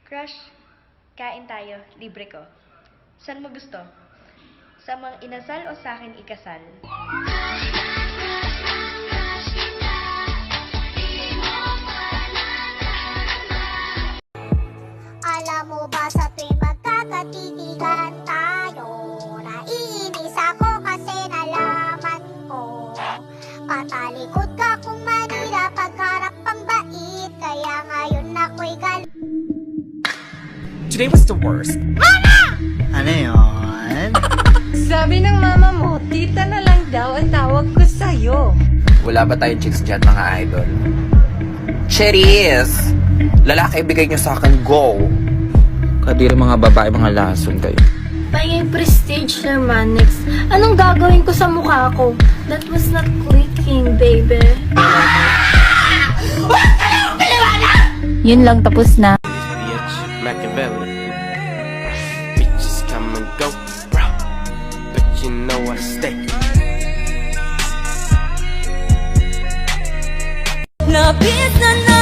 Crush, kain tayo, libre ko. Saan mo gusto? Sa mga inasal o sa akin ikasal? Alam mo ba sa tuwing magkakatitigan tayo, naiinis ako kasi nalaman ko patalikod ka kung Manila, pagharap pang bait, kaya ngayon ako'y Today was the worst. Ano yun? Sabi ng mama mo, tita na lang daw ang tawag ko sa'yo. Wala ba tayong chicks dyan, mga idol? Cherries! Lalaki, ibigay nyo sa akin, go! Kadiri mga babae, mga lason kayo. Panging prestige, Shermanix. Anong gagawin ko sa mukha ko? That was not clicking, baby. Yun lang, tapos na. Bitch, Machiavelli. Bitches come and go, bro. But you know I stay. Lapit na